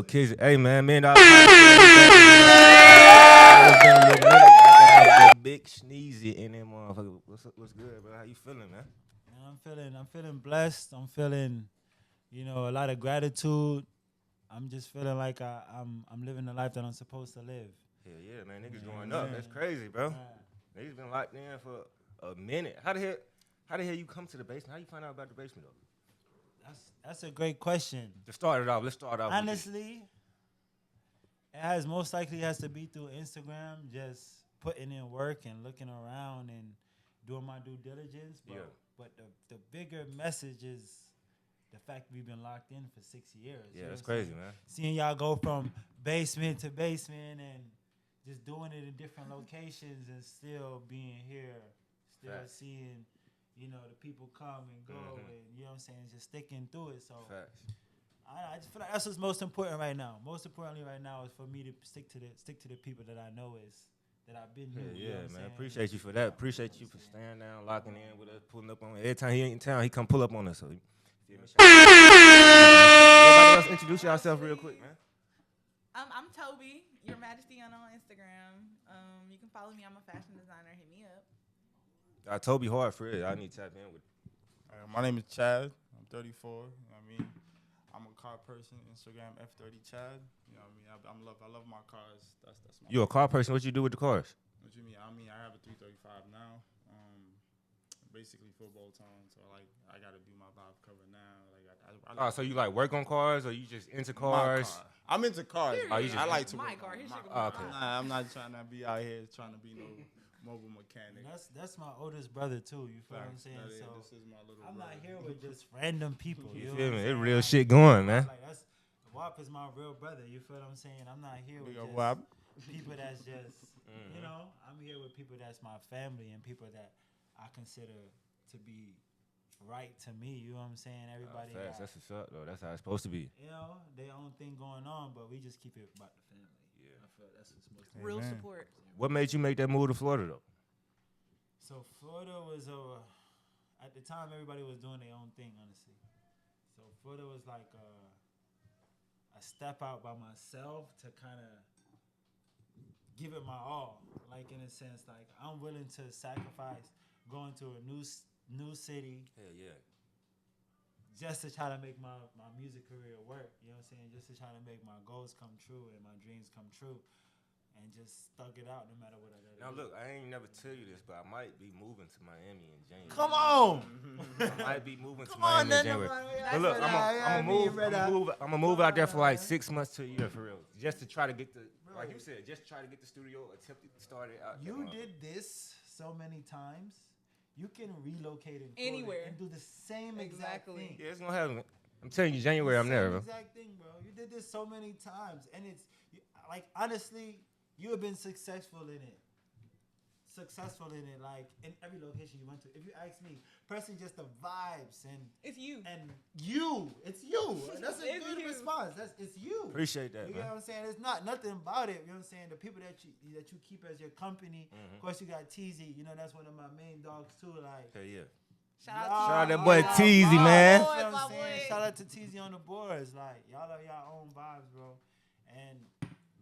kids. Hey man, $1 million. It's been a little minute. I got the big Ssosneezy in there, motherfucker. What's good, bro? How you feeling, man? I'm feeling blessed. I'm feeling, a lot of gratitude. I'm just feeling like I'm living the life that I'm supposed to live. Hell yeah, man. Niggas going up. That's crazy, bro. Niggas been locked in for a minute. How the hell you come to the basement? How you find out about the basement though? That's a great question. Let's start it off. Honestly, most likely has to be through Instagram, just putting in work and looking around and doing my due diligence. But the bigger message is the fact we've been locked in for 6 years. Yeah, that's crazy, man. Seeing y'all go from basement to basement and just doing it in different locations and still being here, still seeing, the people come and go and, just sticking through it. So I just feel like that's what's most important right now. Most importantly right now is for me to stick to the people that I know that I've been here. Yeah, man. Appreciate you for that. Appreciate you for staying down, locking in with us, pulling up on. Every time he in town, he come pull up on us. So, everybody else, introduce yourself real quick, man. I'm Toby, Your Majesty on Instagram. You can follow me. I'm a fashion designer. Hit me up. Toby Hartford. I need to tap in with. My name is Chad. I'm 34. You know what I mean? I'm a car person. Instagram F30 Chad. You know what I mean? I love my cars. That's my. You a car person? What you do with the cars? What you mean? I have a 335 now. Basically football tone. So I got to do my vibe cover now. So you like work on cars, or you just into cars? I'm into cars. I like to my work car. on okay. I'm not trying to be out here trying to be no mobile mechanic. That's my oldest brother too. You feel what I'm saying? This So is my little I'm brother. not here with just random people. You feel me? It's real shit going, man. Like WAP is my real brother. You feel what I'm saying? I'm not here with just people that's just I'm here with people that's my family and people that I consider to be right to me. You know what I'm saying? Everybody. That's what's up though. That's how it's supposed to be. Their own thing going on, but we just keep it about the family. Yeah, I feel that's what's most Real support. What made you make that move to Florida though? So Florida was at the time everybody was doing their own thing, honestly. So Florida was like a step out by myself to kind of give it my all. Like in a sense, like I'm willing to sacrifice going to a new city. Hell yeah. Just to try to make my music career work, you know what I'm saying? Just to try to make my goals come true and my dreams come true. And just stuck it out no matter what I gotta do. Now look, I ain't never tell you this, but I might be moving to Miami in January. Come on! I might be moving to Miami in January. But look, I'm gonna move out there for like 6 months to a year for real. Just to try to get like you said, just try to get the studio attempted to start it out. You did this so many times. You can relocate in Florida anywhere and do the same exact thing. Yeah, it's gonna happen. I'm telling you, January I'm there, bro. Exact thing, bro. You did this so many times, and it's like honestly, you have been successful in it. Like in every location you went to. If you ask me, personally, just the vibes and it's you. It's you. That's a good response. It's you. Appreciate that, you man. know what I'm saying? It's not nothing about it. You know what I'm saying? The people that you keep as your company. Of course, you got Teezy. That's one of my main dogs too. Like, hell yeah. Shout out that boy Teezy, man. You know what I'm saying? Shout out to Teezy on the boards. Like, y'all are y'all own vibes, bro. And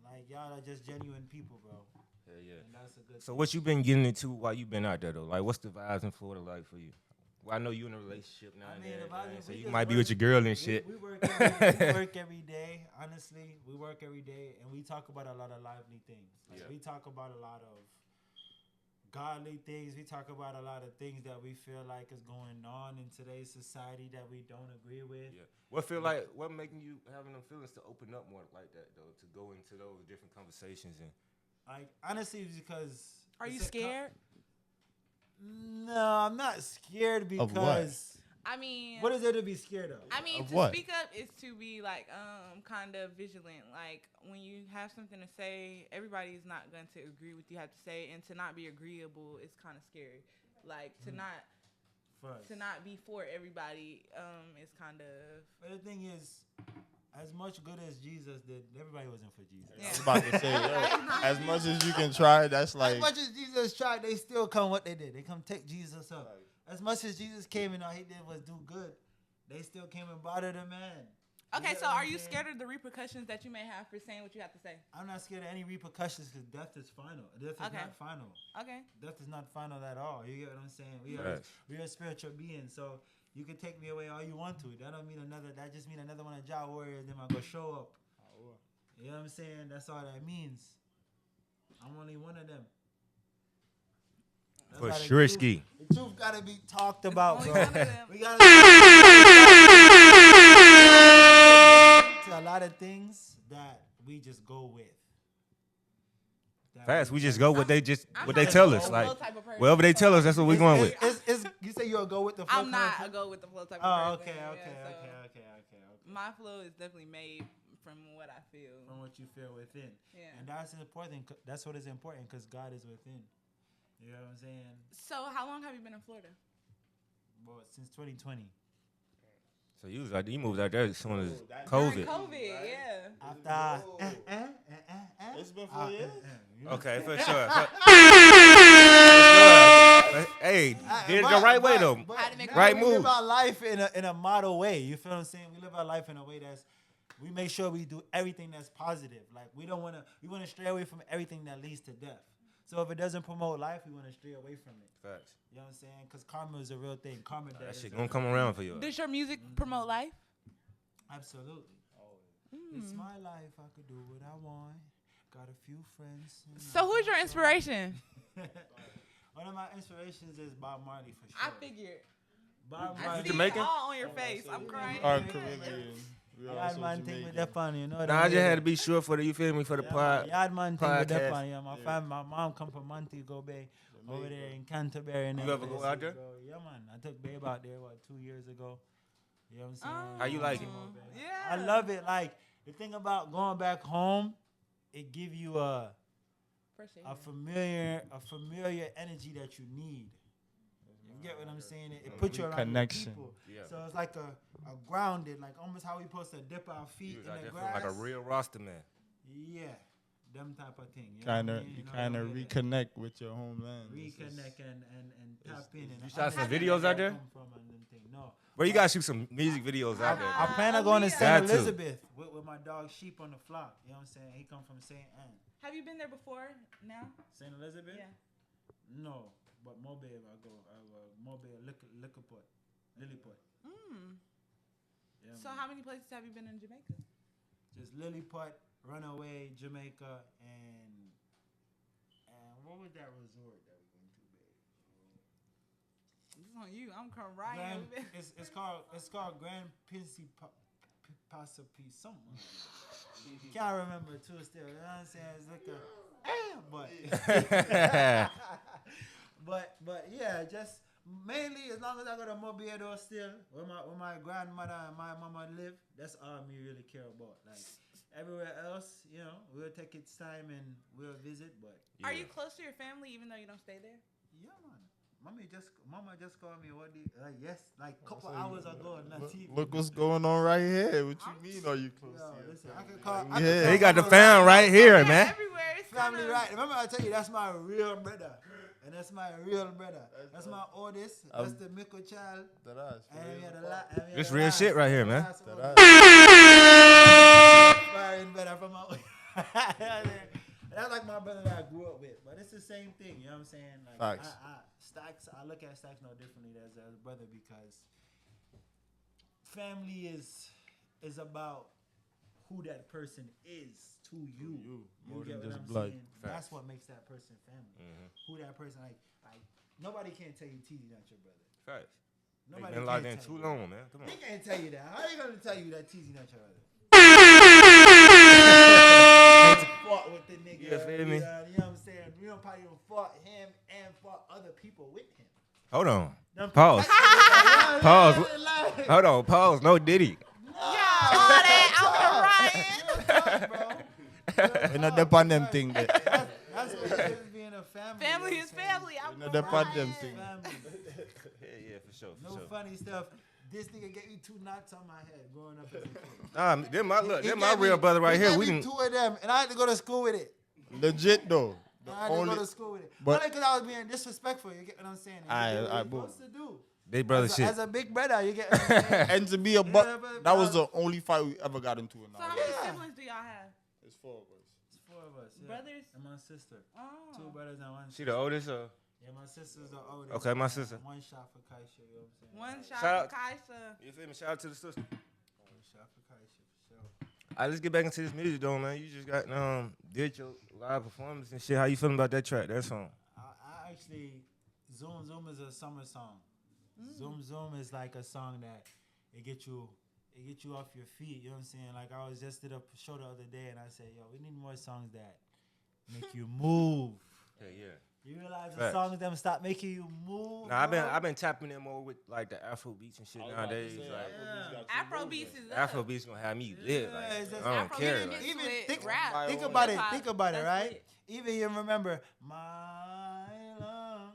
like y'all are just genuine people, bro. Hell yeah. And that's a good So what you been getting into while you been out there though? Like, what's the vibes in Florida like for you? Well, I know you in a relationship now, so you might be with your girl and shit. We work every day. Honestly, we work every day, and we talk about a lot of lively things. Like, we talk about a lot of godly things. We talk about a lot of things that we feel like is going on in today's society that we don't agree with. Yeah. What making you having them feelings to open up more like that though? To go into those different conversations and. Like honestly, because are you scared? No, I'm not scared because. Of what? I mean, what is there to be scared of? I mean, of to what? speak up is to be like kind of vigilant. Like when you have something to say, everybody's not going to agree with you have to say, and to not be agreeable is kind of scary. Like to not be for everybody is kind of. But the thing is, as much good as Jesus did, everybody wasn't for Jesus. Yeah. I was about to say, as much as you can try, that's like. As much as Jesus tried, they still come what they did. They come take Jesus up. As much as Jesus came and all he did was do good, they still came and bothered the man. Okay, get so what are I'm you saying? scared of the repercussions that you may have for saying what you have to say? I'm not scared of any repercussions because death is final. Death is Okay. not final. Okay. Death is not final at all. You get what I'm saying? We are spiritual beings, so you can take me away all you want to. That don't mean another. That just mean another one of Jah warriors. Them I go show up. You know what I'm saying? That's all that means. I'm only one of them. That's For why sure, ski. the truth gotta be talked about, Only bro. one of them. We gotta to a lot of things that we just go with. That Fast. We just go what they tell I'm us. not a go with the Like flow type of person, whatever they so tell us, that's what we going with. You say you'll go with the flow. I'm not person? a go with the flow type Oh, of okay, person. okay, yeah, so okay. My flow is definitely made from what I feel. From what you feel within. Yeah. And that's important. That's what is important because God is within. You know what I'm saying? So how long have you been in Florida? Well, since 2020. So you moved out there as soon as During COVID. COVID, yeah. After It's been 4 years? Okay, for sure. Hey, did it the right way though. Had to make a Right we move. live our life in a model way. You feel what I'm saying? We live our life in a way we make sure we do everything that's positive. Like we want to stray away from everything that leads to death. So if it doesn't promote life, we want to stray away from it. Facts. You know what I'm saying? Because karma is a real thing. Karma That death shit is gonna a come real around thing. for you. Does your music promote life? Absolutely. It's my life. I could do what I want. Got a few friends. So who's your inspiration? One of my inspirations is Bob Marley for sure. I figured. Bob I Marley. see Jamaican? it all on your face. I'm crying. Our Caribbean. We are Yard also man thing with Jamaican. that fun, you know. Nah, I just had to be sure for the you feel me for the pod. Yard man thing with that podcast. fun. Yeah, my mom come from Montego Bay, over there in Canterbury. And You ever go out there? Yeah, man. I took Babe out there 2 years ago. You know what I'm saying? How you like it? Yeah. I love it. Like the thing about going back home, it give you a familiar energy that you need. You get what I'm saying? It puts you around Connection. people. Yeah. So it's like a grounded, like almost how we supposed to dip our feet You was in out the there grass. feeling like a real roster man. Yeah, them type of thing. You Kind know of, what I mean? you know, kind of yeah. reconnect with your homeland. Reconnect and tap in. And You shot some understand videos where out I there? come from and them thing. No. Bro, you gotta shoot some music videos out there. I plan on going to yeah. St. Got to. Elizabeth with my dog Sheep on the flock. You know what I'm saying? He come from St. Anne. Have you been there before? Now? St. Elizabeth? Yeah. No, but Mobile I go. Mobile Lilliput. Yeah, So man. how many places have you been in Jamaica? Just Lilliput, Runaway, Jamaica, and what was that resort that we went to, babe? This is on you. I'm crying. It's called Grand Pacific something. Can't remember too still. You know what I'm saying? It's like but yeah, just mainly as long as I go to Mobile still, where my grandmother and my mama live, that's all me really care about. Like everywhere else, you know, we'll take its time and we'll visit. But Are you close to your family even though you don't stay there? yeah, man. Mama just called me. Yes, like a couple hours ago. Look what's going on right here. What you mean? Are you close Yo, to your listen, I family? can call. Yeah. He got the fam right here, man. Everywhere. It's Family, kinda, right? Remember I tell you that's my real brother, and that's my real brother. That's my oldest. That's the middle child. That ass, for And we real. had a lot. This real shit right here, man. Inspiring brother from my. That's like my brother that I grew up with, but it's the same thing. You know what I'm saying? Like Facts. I look at Stacks no differently as a brother because family is about who that person is to you. More get than what just I'm blood. saying? That's what makes that person family. Who that person like nobody can tell you TZ not your brother. Facts. Nobody Been can locked in tell too you. long, man. Come on. They can't tell you that. How are you gonna tell you that TZ not your brother? Fought with the nigga. You feel me? You know what I'm saying? We don't probably even fought him and fought other people with him. Hold on. Them Pause. Pause. Hold on. Pause. No Diddy. all that. I'm crying. We not depend them thing there. That's what it is being a family. Family you know is what I'm saying? family. I'm We not depend them crying. thing. Family. Yeah, for sure. No funny stuff. This nigga gave me 2 knots on my head growing up as a kid. Them my He my gave real me- brother right he here. gave We me can. 2 of them, and I had to go to school with it. Legit though. The I had to only go to school with it. but- Only because I was being disrespectful. You get what I'm saying? And you Aye, did what aye, you're boom. supposed to do. Big brother shit. As a big brother, you get. And to be a buck, that was the only fight we ever got into. So how many siblings do y'all have? It's 4 of us. It's 4 of us. Yeah. Brothers? And my sister. Oh. 2 brothers and 1 She sister. the oldest, or? Yeah, my sister's the oldest. Okay, my sister. 1 shot for Kaisha, you know what I'm saying? One shot Shout for Kaisha. You feel me? Shout out to the sister. 1 shot for Kaisha, for sure. All right, let's get back into this music though, man. You just got did your live performance and shit. How you feeling about that track, that song? I actually, Zoom Zoom is a summer song. Zoom Zoom is like a song that it get you off your feet. You know what I'm saying? Like I was just did a show the other day and I said, yo, we need more songs that make you move. Yeah. You realize the Facts. songs them stop making you move. Nah, bro? I've been tapping in more with like the Afro beats and shit nowadays. Like Afro beats is up. Afro beats gonna have me lit. Like, it's just I don't Afro care. beats Like, is Even with think, rap. think about it. Hip-hop, Think about it, that's right? lit. Even you remember my love.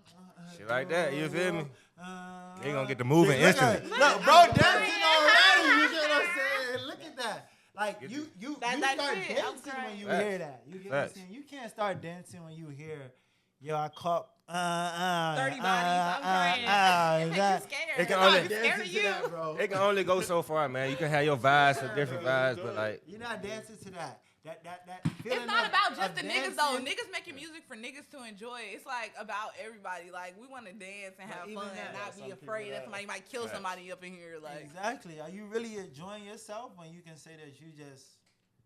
Shit like that, you feel me? Uh, They gonna get the moving instantly. Look, bro, dancing already. You get what I'm saying? Look at that. Like you That start shit, I'm dancing when crying. you Facts. hear that. You get what I'm Facts. saying? You can't start dancing when you hear, yo, I caught 30 bodies, I'm crying. is It makes that? you scared. It can It's only- not scared of you. bro. It can only go so far, man. You can have your vibes for different vibes, but like, You're not dancing to that. That It's feeling not of- about of just the niggas though. dancing. Niggas making music for niggas to enjoy. It's like about everybody. Like we want to dance and have even fun, that- and not some be people afraid that that- somebody might kill Facts. somebody up in here. Like Exactly. Are you really enjoying yourself when you can say that you just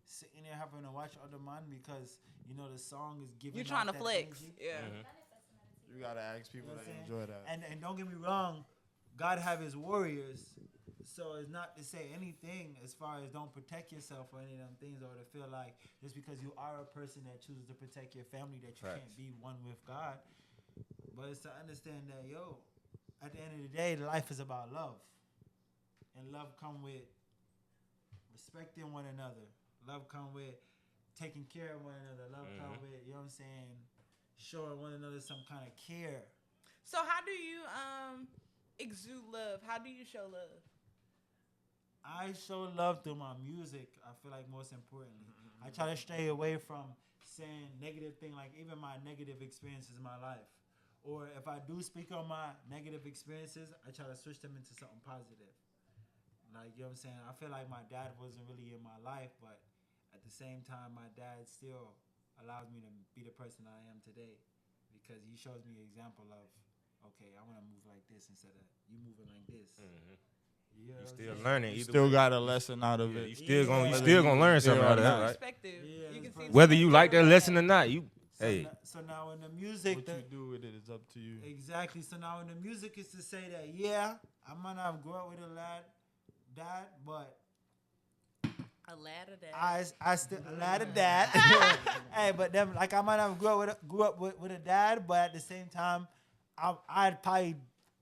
sitting there having to watch other man because you know the song is giving you're off trying to that flex. energy? Yeah. You gotta ask people You know what that I'm enjoy that. And don't get me wrong, God have his warriors. So it's not to say anything as far as don't protect yourself or any of them things, or to feel like just because you are a person that chooses to protect your family that you Facts. can't be one with God. But it's to understand that, yo, at the end of the day, life is about love. And love come with respecting one another. Love come with taking care of one another. Love come with, you know what I'm saying, showing one another some kind of care. So how do you exude love? How do you show love? I show love through my music. I feel like most importantly, I try to stay away from saying negative things, like even my negative experiences in my life, or if I do speak on my negative experiences, I try to switch them into something positive. Like, you know what I'm saying? I feel like my dad wasn't really in my life, but at the same time, my dad still allows me to be the person I am today because he shows me an example of, okay, I want to move like this instead of you moving like this. You know you what I'm still saying? learning. You Either still way. got a lesson out of Yeah, it. you still gonna Yeah. learn something out of that, right? Perspective. Yeah, You can it's see Whether you like that perspective. lesson or not, you So hey. So now in the music, What you do with it is up to you. exactly. So now in the music is to say that, yeah, I might not have grew up with a dad, but A lad of that. I still a lad of dad. Hey, but them like I might not have grew up with a dad, but at the same time, I'd probably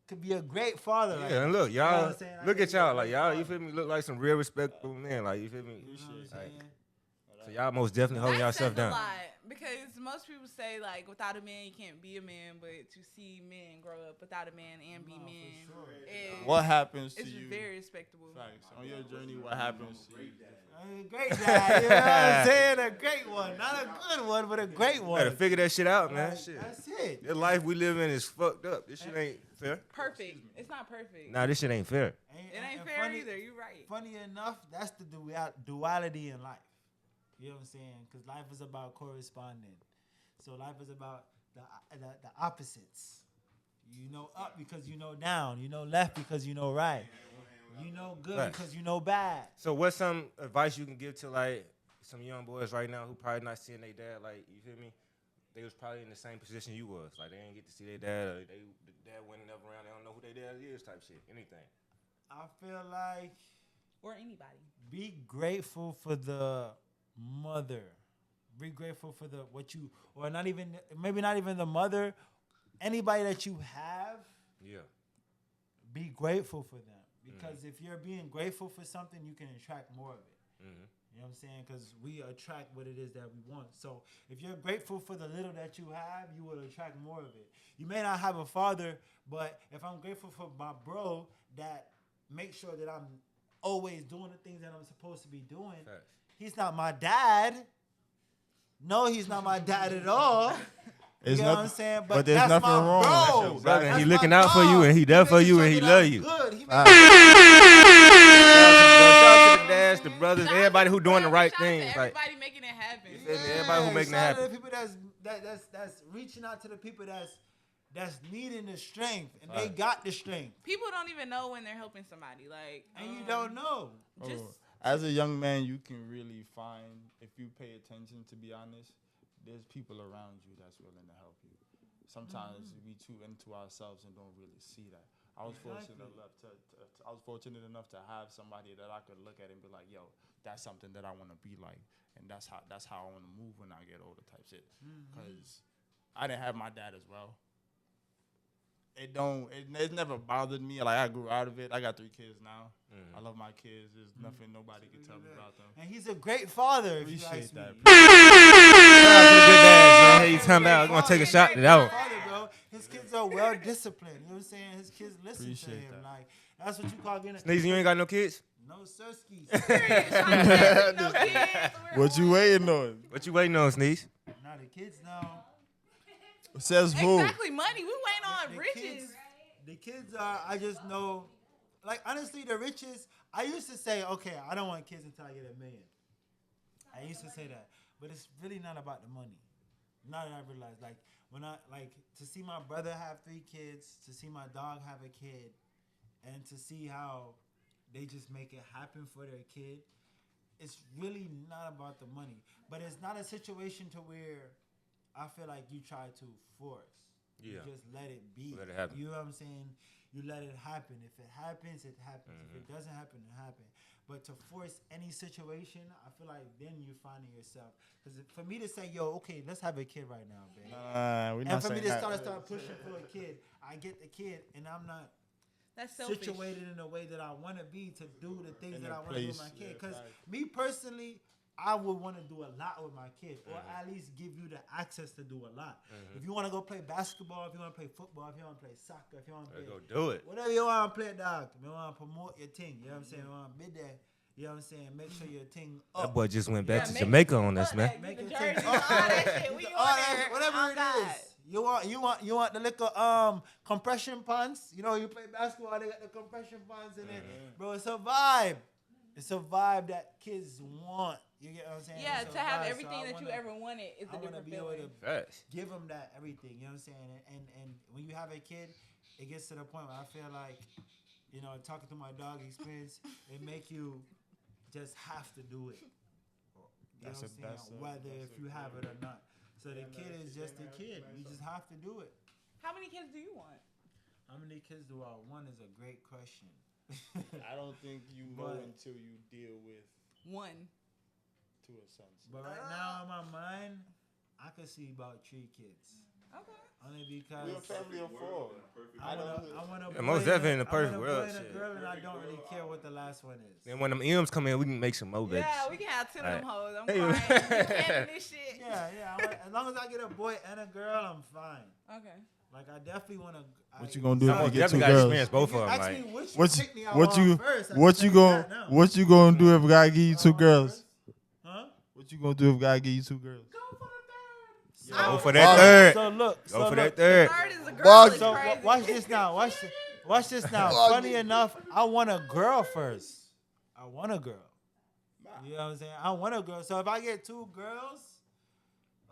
could be a great father. Like, Yeah, and look, you know what y'all, I'm saying? I look could at be a y'all, like great y'all, you father. feel me? Look like some real respectable men, like you feel me? You know what I'm Like, saying? so y'all most definitely holding That yourself says down. a lot because most people say like without a man you can't be a man, but to see men grow up without a man and be No, for men sure. is What happens to it's you? very respectable. Facts. On your journey, what happens to you? A great dad, you know what I'm saying? A great one, not a good one, but a great one. Gotta figure that shit out, man. Like, Shit. that's it. The life we live in is fucked up. This shit ain't fair. Perfect. It's not perfect. Nah, this shit ain't fair. It ain't and fair either. You're right. Funny enough, that's the duality in life. You know what I'm saying? Because life is about corresponding. So life is about the opposites. You know up because you know down. You know left because you know right. You know good Right. because you know bad. So what's some advice you can give to like some young boys right now who probably not seeing their dad? Like, you feel me? They was probably in the same position you was. Like they didn't get to see their dad, or the dad wasn't never around. They don't know who their dad is, type shit. Anything. I feel like Or anybody. be grateful for the mother. Be grateful for the or not even maybe not even the mother. Anybody that you have, Yeah. be grateful for them. Because if you're being grateful for something, you can attract more of it. Mm-hmm. You know what I'm saying? Because we attract what it is that we want. So if you're grateful for the little that you have, you will attract more of it. You may not have a father, but if I'm grateful for my bro that makes sure that I'm always doing the things that I'm supposed to be doing, Facts. he's not my dad. No, he's not my dad at all. It's You know what nothing- I'm saying? but there's that's nothing my wrong. Bro. That's your brother, and he That's looking my out for you, dog. and he there for making you, sure and he that love I'm you. Good. He Ah. Shout out to the dads, the brothers, Shout out everybody to who doing the brothers, right shout out to things. Like, everybody making it happen. You feel me? Everybody who making it shout out to happen. the people that's reaching out to the people that's needing the strength, and they Right. got the strength, People don't even know when they're helping somebody. Like, and you don't know. Just As a young man, you can really find, if you pay attention, to be honest, there's people around you that's willing to help you. Sometimes we too into ourselves and don't really see that. I was fortunate enough to have somebody that I could look at and be like, yo, that's something that I want to be like, and that's how I want to move when I get older, type shit. Because I didn't have my dad as well. It never bothered me. Like, I grew out of it. I got 3 kids now. I love my kids. There's nothing nobody can tell me about them. And he's a great father. If you Appreciate ask that. me. shout out to the good dads, man. Hey, you talking about? I'm gonna take a shot to that one. Father, bro. His kids are well disciplined. You know what I'm saying? His kids listen Appreciate to him. that. Like, that's what you call getting. Sneezy, you ain't got no kids? No Ssosneezy. no kids. What you waiting on? What you waiting on, Sneeze? Now the kids now. Says who? Exactly, money. We waiting on The riches. The kids are, I just know, like, honestly, the richest, I used to say, okay, I don't want kids until I get $1 million. I used to say that. But it's really not about the money. Now that I realize, like, to see my brother have 3 kids, to see my dog have a kid, and to see how they just make it happen for their kid, it's really not about the money. But it's not a situation to where I feel like you try to force. Yeah. You just let it be. Let it happen. You know what I'm saying? You let it happen. If it happens, it happens. If it doesn't happen, it happens. But to force any situation, I feel like then you're finding yourself. Because for me to say, yo, okay, let's have a kid right now, babe. We're And not for me saying to that. start pushing for a kid, I get the kid, and I'm not That's selfish. situated in a way that I want to be to do the things In that a I want to do with place, my kid. yeah, Because facts. me personally, I would want to do a lot with my kid, or at least give you the access to do a lot. If you want to go play basketball, if you want to play football, if you want to play soccer, if you want to play Go do it. whatever you want to play, dog. You want to promote your thing. You know what I'm saying? You want to be there. You know what I'm saying? Make sure your thing up. That boy just went back Yeah, to make- Jamaica on us, man. Make the it jersey, take all that shit. We all on that, there. whatever Oh, it God. is. You want the little compression pants. You know, you play basketball, they got the compression pants in it. Bro, it's a vibe. It's a vibe that kids want. You get what I'm saying? Yeah, It's a to have vibe. So everything I that wanna- you ever wanted is I a want to different be able feeling. to Facts. give them that everything. You know what I'm saying? And when you have a kid, it gets to the point where I feel like, you know, talking to my dog experience, it make you just have to do it. You know what I'm saying? Whether if you have it or not. So the kid is just a kid. You just have to do it. How many kids do you want? How many kids do I want is a great question. I don't think you know But- until you deal with, One. to a sense. But right now in my mind, I could see about 3 kids. Okay. Only because We're a family of 4. I want a boy. Yeah, most definitely in the I want perfect a boy world, and a shit. girl, and I don't really care what the last one is. Then when them M's come in, we can make some more babies. Yeah, we can have 10 of them hoes. I'm Hey. crying. You can't do this shit. Yeah. As long as I get a boy and a girl, I'm fine. Okay. Like I definitely want to. What you gonna do if Some you get 2 definitely got girls? experience both of them. Ask me Like, which What pick me I what want you first. I what can you tell gonna that now. what you gonna do if God give you 2 girls? Huh? What you gonna do if God give you 2 girls? go for that third. So look. Go for that third. Third is a girl. Fuck. It's So crazy. watch this now. Watch this now. Funny enough, I want a girl first. I want a girl. You know what I'm saying? I want a girl. So if I get 2 girls,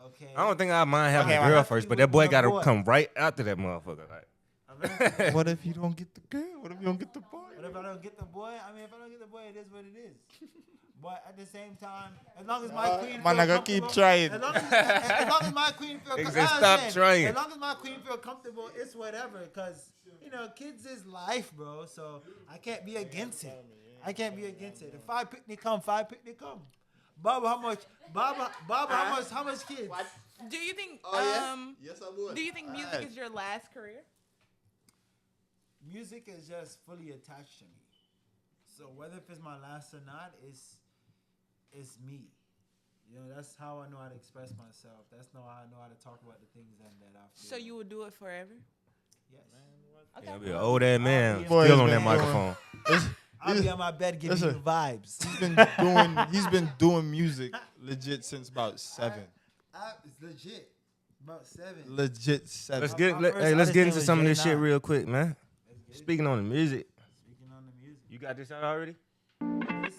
okay. I don't think I mind having Okay, a I girl have to first, be but that with boy my gotta boy. come right after that motherfucker. Like, What if you don't get the girl? What if you don't get the boy? But if I don't get the boy, I mean, if I don't get the boy, it is what it is. But at the same time, as long as my queen Man, feel I gotta keep comfortable- trying. As long as my queen feel Niggas comfortable, said stop trying. As long as my queen feel comfortable, it's whatever. Cause you know, kids is life, bro. So I can't be against it. I can't be against it. If 5 picnic come, 5 picnic come. Baba, how much? Baba, how much kids? Do you think? Yes, I would. Do you think music is your last career? Music is just fully attached to me. So whether if it's my last or not, it's me. You know, that's how I know how to express myself. That's how I know how to talk about the things that I feel. So you would do it forever? Yes. Okay. yeah, be an old ass man Boy, still it's on that been microphone. I'll be on my bed giving you Listen. vibes. He's been doing music legit since about 7. It's legit. About 7. Legit 7. Let's My get first let's artist get name into was some of this J9. shit real quick, man. Let's get Speaking on the music, Speaking on the music. you got this out already? Part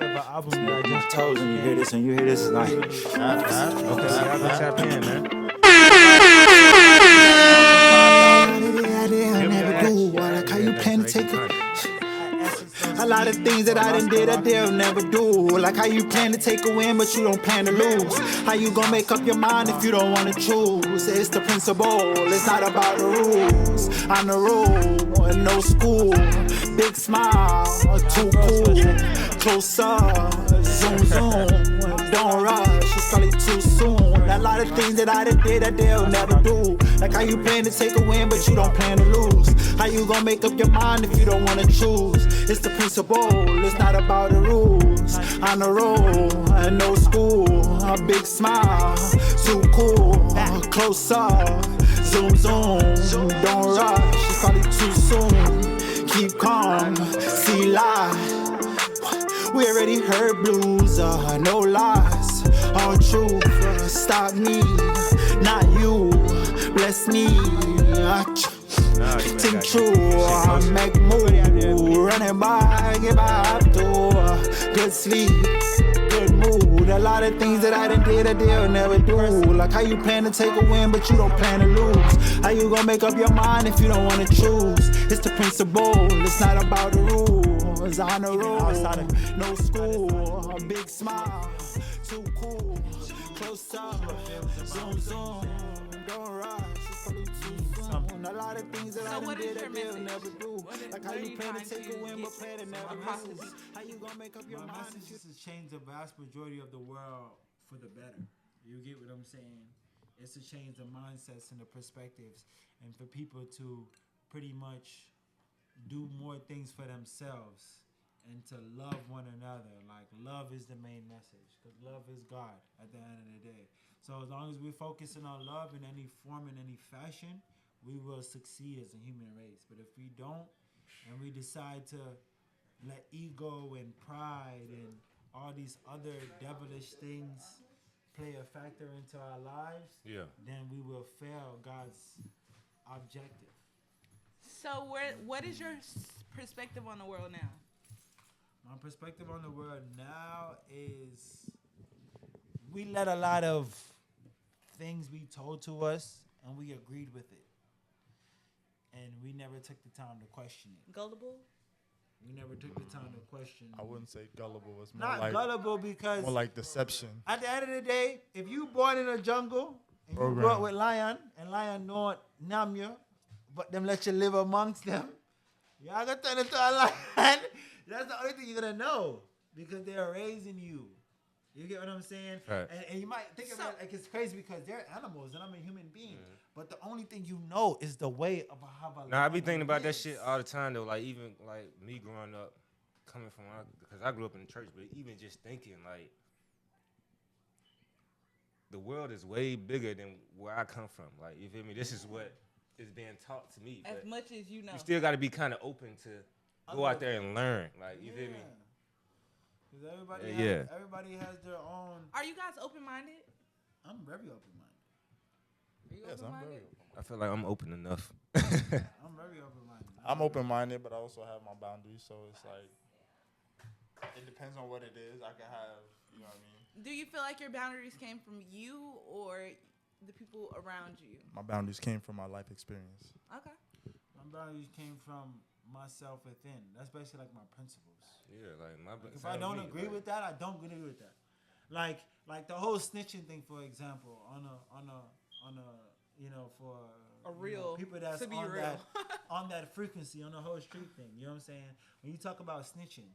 of an album that I just Toes and you hear this and you hear this is like Okay, so y'all go tap in, man. a lot of things that I done did that they'll never do. Like how you plan to take a win but you don't plan to lose. How you gonna make up your mind if you don't wanna choose? It's the principle, it's not about the rules. On the road, no school. Big smile, too cool. Closer, zoom zoom. Don't rush, it's probably too soon. A lot of things that I done did that they'll never do. Like how you plan to take a win but you don't plan to lose. How you gonna make up your mind if you don't wanna choose? It's the principle, it's not about the rules. On the road, no school. A big smile, too cool. Closer, zoom zoom. Don't rush, it's probably too soon. Keep calm, see light. We already heard blues, no lies, all truth. Stop me, not you. Bless me. Think true, make move, running by, give up to good sleep, good mood. A lot of things that I done did, I'll never do. Like how you plan to take a win, but you don't plan to lose. How you gonna make up your mind if you don't wanna choose? It's the principle, it's not about the rules. On the road, no school, a big smile, too cool, close up, zoom zoom, don't rush. A lot of things that I done did that they'll never do. Like how you plan to take a win but plan to never lose. How you gonna make up your My mind? message is to change the vast majority of the world for the better. You get what I'm saying? It's to change the mindsets and the perspectives, and for people to pretty much do more things for themselves and to love one another. Like love is the main message, because love is God at the end of the day. So as long as we're focusing on love in any form, in any fashion, we will succeed as a human race. But if we don't, and we decide to let ego and pride and all these other devilish things play a factor into our lives, then we will fail God's objective. So what is your perspective on the world now? My perspective on the world now is we let a lot of things be told to us and we agreed with it. And we never took the time to question it. Gullible? We never took the time to question it. I wouldn't say gullible. It's more Not like gullible because more like deception. at the end of the day, if you born in a jungle and you grew up with lion and lion don't name you, but them let you live amongst them, y'all gonna turn into a lion. That's the only thing you're gonna know because they're raising you. You get what I'm saying? Right. And you might think of it like it's crazy because they're animals and I'm a human being. But the only thing you know is the way of how a Nah, I be lion thinking about that is. shit all the time though. Like even like me growing up, coming from because I grew up in the church, but even just thinking like the world is way bigger than where I come from. Like you feel me? This is what is being taught to me. As but much as you know. you still got to be kind of open to go out there and learn. Like you feel me? Because everybody, everybody has their own. Are you guys open-minded? I'm very open-minded. Are you Yes, I'm open-minded? very. I feel like I'm open enough. I'm very open-minded. I'm open-minded, but I also have my boundaries. So it's like it depends on what it is. I can have, you know what I mean. Do you feel like your boundaries came from you or the people around you? My boundaries came from my life experience. Okay. My boundaries came from myself within. That's basically like my principles. Yeah, like my. Like if I don't agree with that, I don't agree with that. Like the whole snitching thing, for example, on a you know, for A real people that's to be on real. that on that frequency, on the whole street thing. You know what I'm saying? When you talk about snitching,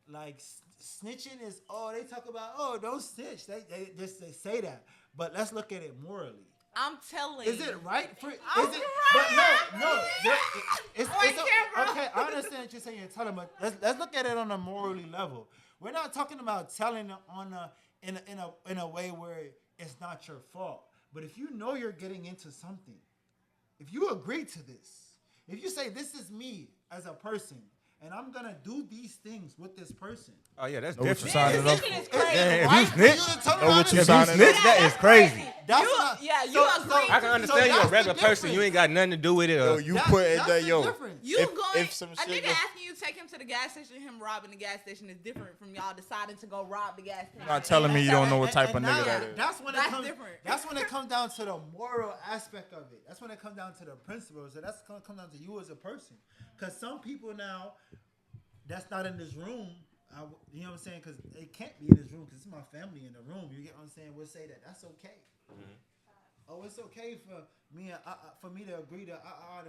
like snitching is they talk about don't snitch. They say that, but let's look at it morally. I'm telling Is you. it right? I'm Is it? But no. It's camera. okay. I understand what you're saying. You're telling, but let's look at it on a morally level. We're not talking about telling on in a way where it's not your fault. But if you know you're getting into something, if you agree to this, if you say this is me as a person, and I'm gonna do these things with this person. Oh yeah, that's Know what you different. signing up Snitching is for. crazy. If Right? you snitch, For you to turn Know around what you and if signing you up snitch, for. that is crazy. That's You, not, yeah, you so- agree. so- I can understand you're a that's the regular person. difference. You ain't got nothing to do with it. Yo, you That- put in that's the the yo. difference. You if, going if some a shit nigga go- asking you to take him to the gas station, him robbing the gas station is different from y'all deciding to go rob the gas station. You're not telling me you don't know what type of And nigga now that is. That's when That's it comes. different. That's when it comes down to the moral aspect of it. That's when it comes down to the principles. So that's gonna come down to you as a person. Cause some people now, that's not in this room. You know what I'm saying? Because it can't be in this room. Cause it's my family in the room. You get what I'm saying? We'll say that that's okay. Oh, it's okay for me to agree to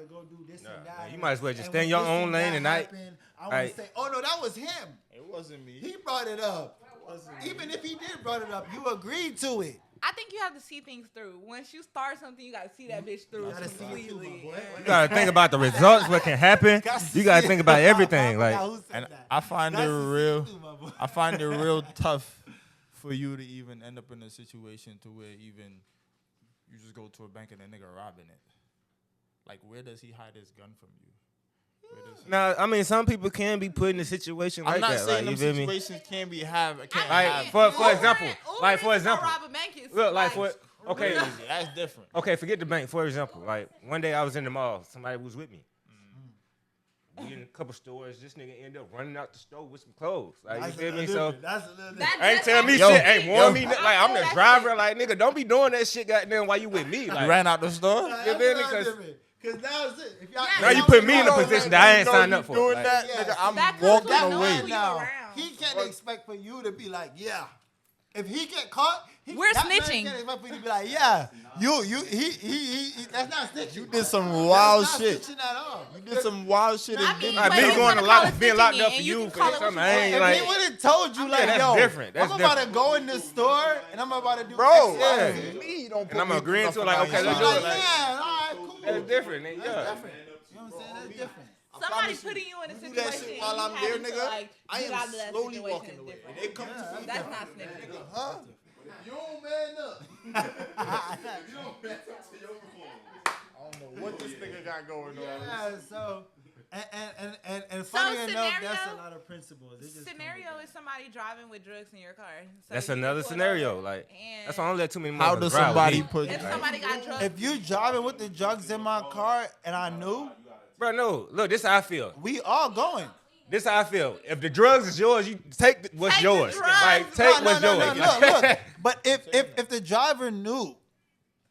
go do this and that. You might as well just And stay in when your this own and lane that and not. happen, I want to say, oh no, that was him. It wasn't me. He brought it up. Even if he did brought it up, you agreed to it. I think you have to see things through. Once you start something, you gotta see that bitch through gotta see it through, my completely. boy. and- You gotta think about the results, what can happen. You gotta think about everything. Like, And I find it real. I find it real tough for you to even end up in a situation to where even you just go to a bank and a nigga robbing it. Like, where does he hide his gun from you? Where does he- now, I mean, some people can be put in a situation like I'm not that. saying Like, them you feel me? situations can't be Like, have. for example, like for Uber example, to rob a bank is look, like for okay, That's different. okay, forget the bank. For example, like one day I was in the mall, somebody was with me. We in a couple stores. This nigga ended up running out the store with some clothes. Like, you feel me? So That's a little That- ain't that's tell me actually- shit. Ain't warn me. I Like feel I'm the that driver. shit. Like nigga, don't be doing that shit, goddamn, while you with me. You Like ran out the store. You feel me? Because now it's it. If y'all, now you put me in a know position that- that I ain't know signed you up for. Doing Like, that, Yeah. nigga, I'm That comes walking with no away. who you now, around. he can't expect for you to be like, yeah. If he get caught, We're that man snitching. can't expect for you to be like, yeah. He that's not snitching. You did some wild That's shit. not snitching at all. You did some wild shit. I And mean, didn't Like, but me you going wanna to call lock, it being locked snitching up for and you can for call it something what I you ain't If like. he would have told you like, that's yo, different. That's I'm about to different. go in this store and I'm about to do Bro, X, yeah. Y, Z. me don't put And I'm me agreeing through to it, like, nothing I okay, let's ain't do Like, it. signed. yeah, all right, cool. That's different. Nigga. That's Yeah. different. You know what I'm saying? That's different. Somebody promise you, putting you in a You do situation that shit and while you I'm there, having to, nigga. like, I get am out of that slowly situation walking is away. different. They come to me, That's not snitching. huh? You don't man up. You don't man up to your phone. I don't know what this nigga got going on. Yeah, so and funny enough, that's a scenario- lot of principles. It just Scenario is somebody driving with drugs in your car. So That's you another pull scenario. over Like and that's why I don't let too many. How motherfuckers does drive with somebody me. put? If somebody got drugs, if you driving with the drugs in my car and I knew, Bro, no. Look, this how I feel. we all going. This how I feel. If the drugs is yours, you take what's Take the yours. drugs. Like take what's yours. Look. But if the driver knew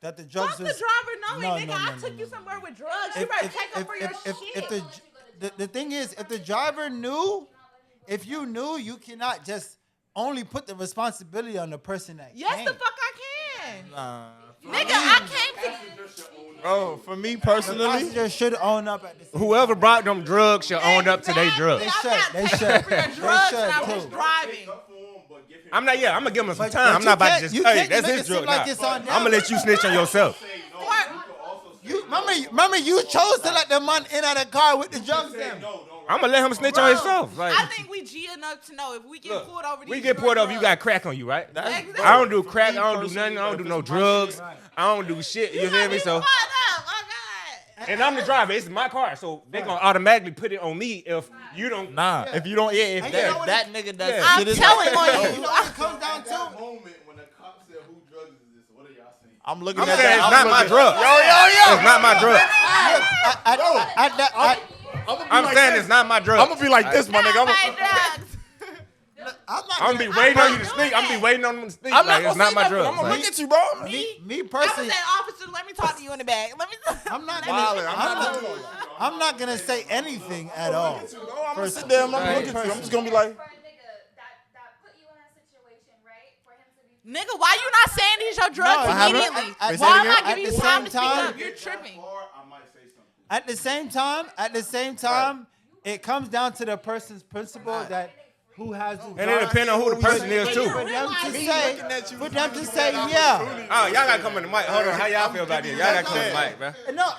that the drugs fuck the was driver knowing, No, nigga. no, I no, took no, you no. somewhere with drugs. You better take them for your shit. the thing is, if the driver knew, if you knew, you cannot just only put the responsibility on the person that Yes, came. the fuck I can. Nah. Nigga, I came to. Bro, for me The personally, passenger should own up at the same Whoever brought them drugs should own up to their drugs. They I'm should, not they taking should. for your They drugs should, and I was too. driving. I'm not. Yeah, I'm gonna give him some But- time. but I'm you not about to can't- just. you Hey, can't that's make his it seem drug. like Nah. it's on I'm them. gonna let you snitch on yourself. You remember you chose to let the man in at the car with the drugs in. I'm gonna let him snitch on himself. Like, I think we G enough to know if we get look, pulled over. we these get pulled drugs, over. You got crack on you, right? Exactly. I don't do crack. Me I don't do personally, nothing. I don't do no if it's my drugs. shit, I don't do shit. You You feel got me? me So, fucked up. Oh God. and I'm the driver. It's my car, so they gonna automatically put it on me if you don't. nah. If you don't, if And you know what that nigga that Yeah. I'm shit is telling on You you. know what it comes down That to? moment when the cop said, "Who drugs is this?" What are y'all saying? I'm looking I'm at saying that. it's not my drug. It's not my drug. I'm saying it's not my drug. I'm gonna be like this, my nigga. I'm Not gonna, my drugs. I'm not I'm gonna be waiting on you to speak. I'm gonna be waiting on them to speak. I'm Like, not it's not my I'm drug. gonna Like, look at you, bro. me I was personally. saying, officer, let me talk to you in the back. Let me. I'm not Wildin', I'm not gonna say anything at all. I'm gonna sit there. I'm gonna look at you. I'm just gonna be like, For a nigga that put you in that situation, right? For him to be Nigga, why you not saying these your drugs No, I haven't. immediately? Wait, Why say it am I again? giving At you the time same to speak time- up? You're tripping. Or I might say something. At the same time, it comes down to the person's principle that who has the and it depends on who the person is too. For them to say, Oh, yeah. y'all gotta come in the mic. Hold on, how y'all feel about this? Y'all gotta come in the mic, bro. No,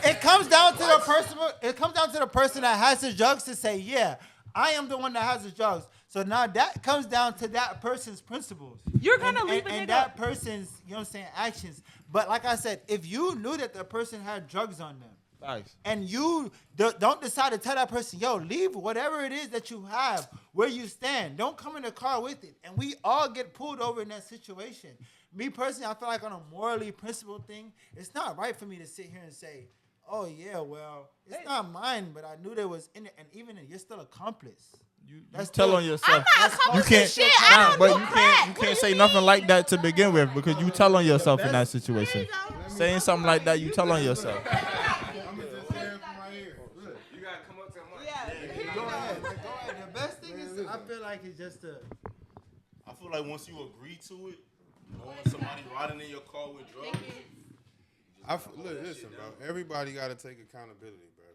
it comes down to the person. It comes down to the person that has the drugs to say, yeah, I am the one that has the drugs. So now that comes down to that person's principles. You're gonna leave a and nigga. that person's, you know what I'm saying, actions. But like I said, if you knew that the person had drugs on them, Facts. And you don't decide to tell that person, yo, leave whatever it is that you have where you stand. Don't come in the car with it. And we all get pulled over in that situation. Me personally, I feel like on a morally principled thing, it's not right for me to sit here and say, oh, yeah, well, it's not mine, but I knew there was in it. And even then, you're still accomplice. You tell on yourself. I'm not accomplice You can't. shit. I don't But do you crack. can't say nothing like that to begin with because you tell on yourself in that situation. Saying something like that, you tell on yourself. I'm gonna just say it from my ear. Look. You gotta come up to the mic. Yeah, here you Go go. ahead. The best thing is, I feel like it's just a. I feel like once you agree to it, knowing somebody riding in your car with drugs. Look, listen, bro. Everybody got to take accountability, bro.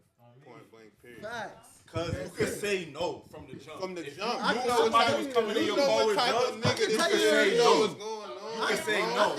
Point blank, period. Facts. Cause you could say no from the jump. From the If jump, you knew somebody was coming in your car with drugs, you could say know no. what's going on. You could say no.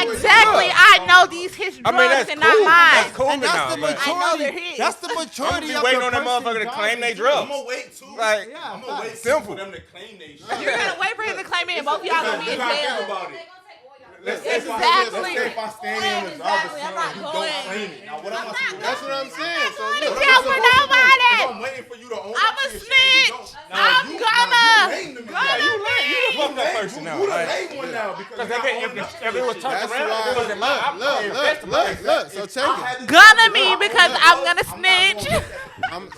Exactly. I know these his drugs that's and cool. not mine. That's cool And that's now, the but I know they're maturity. his. That's the I'm maturity be of waiting the on that person motherfucker to claim they driving. drugs. I'm gonna wait too. Like, Yeah, I'm gonna wait simple. for them to claim they shit. You're gonna wait for him to claim it, and both of y'all gonna be in You gotta think jail. about They it. gonna take all y'all. Let's say Exactly. if I stand in the driver's Exactly. seat I'm not and you going. don't claim it. Now what am I supposed to do? That's what I'm saying. So look, Jail for nobody. If I'm waiting for you to own I'm up a to your shit and you snitch. don't. I'm you gonna. lame to me. You fuck that person now. You the Like, lame one now because Cause you're not if owning up to it your was shit. turned that's around, if it why. wasn't mine, I'm Look. So check it. Gonna me because I'm gonna snitch.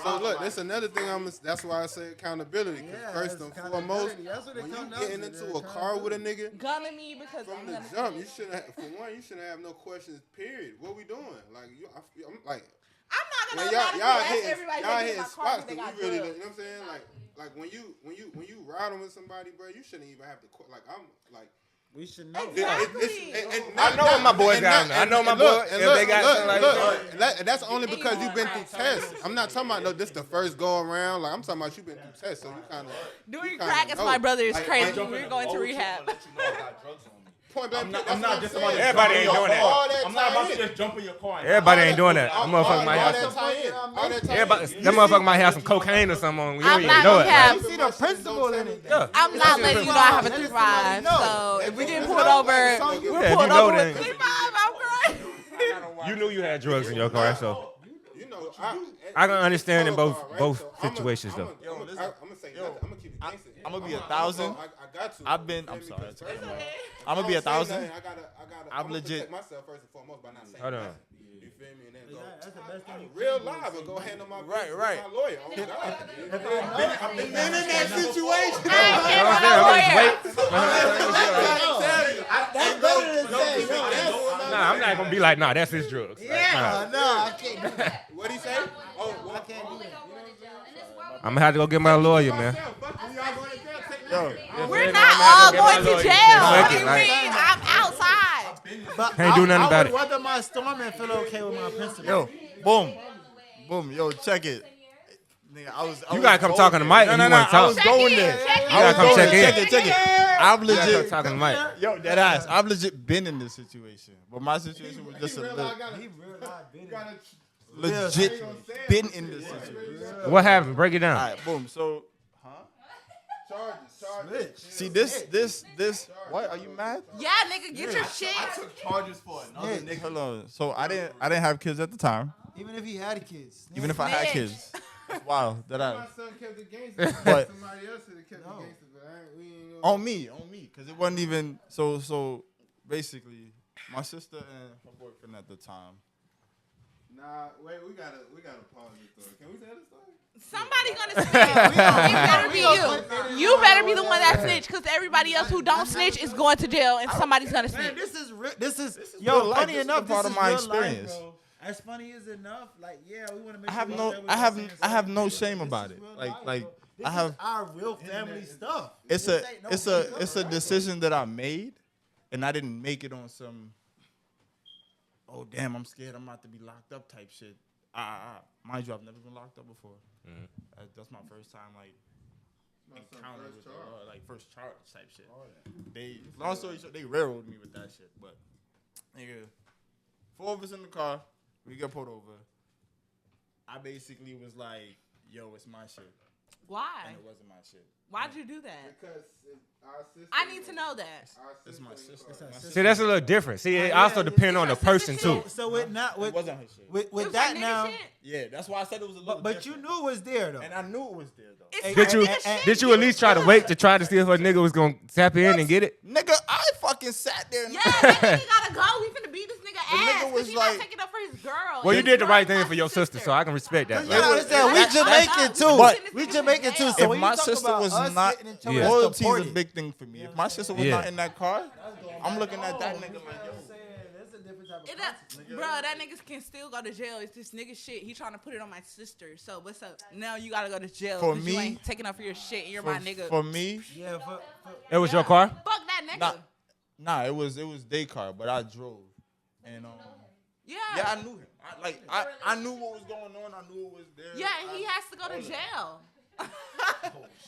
So look, that's another thing. That's why I say accountability. 'Cause Yeah, first it's and accountability. foremost, That's what it when you comes down getting to, into the a car with a nigga, Gonna me because from I'm the gonna jump, snitch. you shouldn't. For one, you shouldn't have no questions. Period. What we doing? Like I'm like. I'm not Man, gonna y'all automatically ask hitting, everybody y'all to get hitting my car spots because they that got we really, drugs. you know what I'm saying? Like when you riding with somebody, bro, you shouldn't even have to like I'm like. We should know. Exactly. I know what my boys got. I know my boy. If they got something like that. That's only because you've been through tests. I'm not talking about this the first go around. Like I'm talking about you've been through tests, so you kind of Doing crack as my brother is crazy. We're going to rehab. point blank. I'm not just about to Everybody ain't jump in doing your that. car. I'm not about to just jump in your car. and- Everybody ain't doing that. That motherfucker might have All some. that tie in. Everybody, that motherfucker might have some cocaine or something on. You don't I'm even not know gonna it. have- You see the principle in it. Yeah. I'm not letting you know I have a 3-5. So if we get pulled over, Yeah, we're if you pulled know over then- with 3-5. I'm crying. You knew you had drugs in your car, so You know, I can understand in Protocol, both right? both So I'ma- situations though. I'm gonna say nothing. I'm gonna keep it gangster. I'm gonna be 1,000. I got to. I've been. You I'm feel me? sorry. 'Cause first of all, I'm gonna be I don't say 1,000. nothing. I gotta. I'm I'ma legit. protect myself first and foremost by not saying Hold on. nothing. You feel me? And then go. That's the best thing you Real can do. live, but go handle my Right, business right. with my lawyer. Oh God. I've been in that situation. I ain't here for no lawyer. That's better than saying, yo, that's Nah, I'm not gonna be like, nah, that's his drugs. Like, yeah, no, I can't do that. What'd he say? Oh, I can't do Only that. don't go to jail. And this why I'm gonna have to go get my lawyer, man. We're not all going to jail. What Fuck do it, you like- mean? I'm outside. But Can't do nothing about it. Whether my storming feel okay with my principal. Yo, boom. Yo, check it. Nigga, I was You gotta come talk on the mic and you wanna I talk. was going there. Check You gotta come check in. Check it. I'm You gotta come legit. talk on the mic. Yo, that ass. I've legit been in this situation, but my situation was just a little, He real life been in. legit been in this situation. What happened? Break it All down. right, boom. So, Charges. see this. What? Are you mad? Yeah, nigga, get your shit. I took charges for another nigga. Hold on. So I didn't have kids at the time. Even if he had kids. Even if I had Snitch. kids. Wow, that My I son kept the gangster. But- Somebody else should have kept the gangster, but we ain't on me, because it wasn't even so. Basically, my sister and her boyfriend at the time. Nah, wait, we gotta pause this story. Can we tell the story? Somebody gonna snitch. It better be you. You better be the one that snitch, because everybody else who don't snitch is going to jail, and somebody's gonna Man, snitch. this is real yo. life. Funny This is enough, a part this of is my real experience. Life, bro. As funny as enough, like yeah, we want to make. I have sure no, that I have, we're saying I have no something. shame This about is it. real Like, life, bro. This I have. is our real family stuff. It's This a, ain't no it's makeup, a, it's a bro. decision that I made, and I didn't make it on some. Oh damn! I'm scared. I'm about to be locked up type shit. Mind you, I've never been locked up before. That's my first time like encounter with the law, like first charge type shit. They long story short, they railroaded me with that shit. But nigga, 4 of us in the car, we get pulled over. I basically was like, "Yo, it's my shit." Why? and it wasn't my shit. Why'd you do that? Because our sister. I need to know that. It's my sister. See, that's a little different. See, it yeah, also yeah. depends on the person too. So with not It with wasn't her shit. with It was that nigga now. shit? Yeah, that's why I said it was a little. But you different. knew it was there though. And I knew it was there though. It's Did her you nigga shit. did you at least try to wait to try to see if a nigga was gonna tap in and get it? Nigga, I fucking sat there. And Yeah, that nigga gotta go. We finna beat this nigga ass. nigga was Cause he like- not taking up for his girl. Well, you His did the girl right is thing my for your sister, so I can respect that. You Like, gotta understand, we That's Jamaican up. too. But- We Jamaican too. So if when my you talk sister about was us not, getting in trouble, Yeah. that's loyalty is a supported. big thing for me. If my sister was Yeah. not in that car, I'm looking at that nigga like, yo. That niggas can still go to jail. It's this nigga shit. He trying to put it on my sister. So what's up? Now you gotta go to jail. For 'cause you me- ain't taking up for your shit. And you're my nigga. For me, Yeah, it was your car? Fuck that nigga. nah, it was their car, but I drove, and Yeah. yeah, I knew him. I knew what was going on. I knew it was there. Yeah, and he has to go to jail.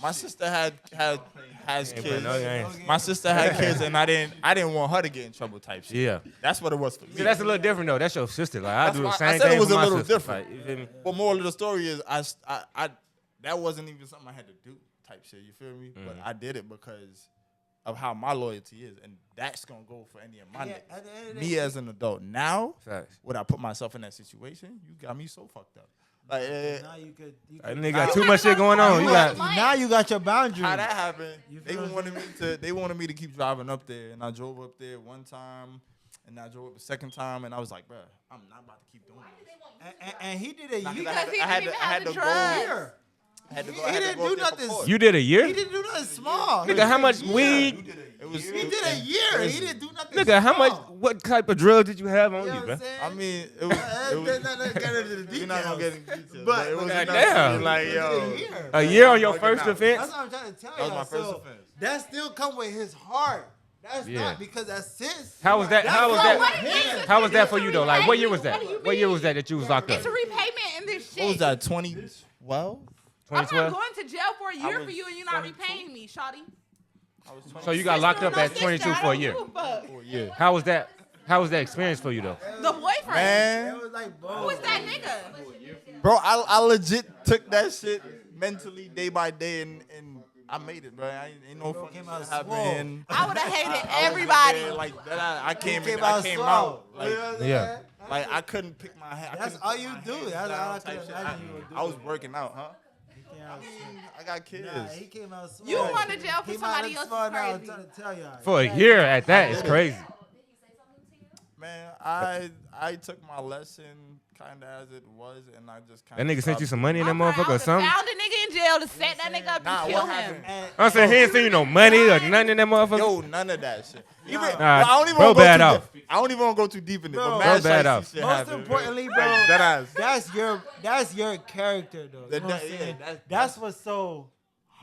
My sister has kids. No, you ain't. My sister had kids, and I didn't want her to get in trouble. Type shit. Yeah. That's what it was for me. See, that's a little different though. That's your sister. Like I That's do the why I same said it thing was for a my little sister. different. Like, you feel me? But moral of the story is, I that wasn't even something I had to do. Type shit. You feel me? But I did it because of how my loyalty is, and that's gonna go for any of my Yeah, niggas. at the end of the Me day- as an adult now, Facts. would I put myself in that situation? You got me so fucked up. Like Now you could. That nigga got too much shit going on. You got Now you got your boundaries. how that happened? You They feel what I'm wanted me to keep driving up there, and I drove up there one time, and I drove up the second time, and I was like, bruh, I'm not about to keep doing this. And he did a Nah, 'cause year. I had Because he to- I had didn't to- even I had have the to go. drugs. I had to go. He I had to didn't go do up there for nothing. court. you did a year? He didn't do nothing small. Nigga, how much weed? It was. He did a year. He didn't do nothing. Nigga, how much? small. What type of drugs did you have on You know you, what bro? I'm saying? I mean, it was. That's not get into the We're not gonna get details. into details, But- it was but enough to goddamn. be like, He did yo, a year. A year on your Fucking first out. offense? That's what I'm trying to tell you. That was my first So, offense. that still come with his heart. That's Yeah. not because that's sis. How was that? How was So that? what is- How was that for you though? Like, what year was that? What do you What year was mean? that you was locked up? It's a repayment in this shit. What was that? 2012. I'm not 2012. going to jail for a year was for you and you not 22. repaying me, shawty. I was 20 So you got locked up at 22 for a year. for a year. How was that? How was that experience for you though? The boyfriend. Man, It was like, Who bro. is that nigga? bro, I legit took that shit mentally day by day, and I made it, bro. Ain't no fucking came out shit swole. happening. I would have hated I was everybody. there like that. I came Came in. out I came slow. out. You know what I'm saying? Yeah. Like I couldn't pick my head. That's all you do. That's all I could imagine you would do. I was working out, huh? He came out slow. I got kids. Nah, he came out slow. You going to jail for He somebody might else slow is now, I'm crazy. trying to tell y'all. For a year at that is crazy. Man, I took my lesson kind of as it was, and I just kind That of. nigga sent you some money in that I'm proud motherfucker or to something? found a nigga in jail to set that nigga up Nah, and kill what him. happened? I'm saying he ain't send you no money or nothing in that motherfucker. Yo, none of that shit. Even Nah, I don't even bro want to go bad too off. deep. I don't even want to go too deep in it. Bro, But bro mad bad shicey off. shit Most happened, importantly, Like, bro, that ass. that's your character though. You know what I'm Yeah, saying? that's- That's what's so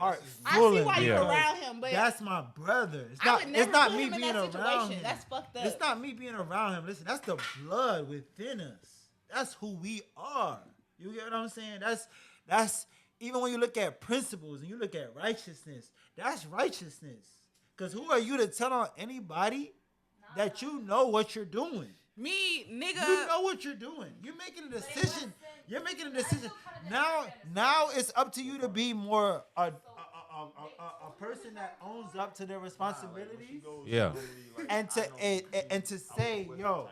I see heartful. why you Yeah. around him, but That's my brother. It's I not. would never It's not put me him in being that around situation. him. That's fucked up. It's not me being around him. Listen, that's the blood within us. That's who we are. You get what I'm saying? That's even when you look at principles and you look at righteousness. That's righteousness. Because who are you to tell on anybody that you know what you're doing? Me, nigga. You know what you're doing. You're making a decision. You're making a decision. Now it's up to you to be more a person that owns up to their responsibilities Yeah. and to say, yo,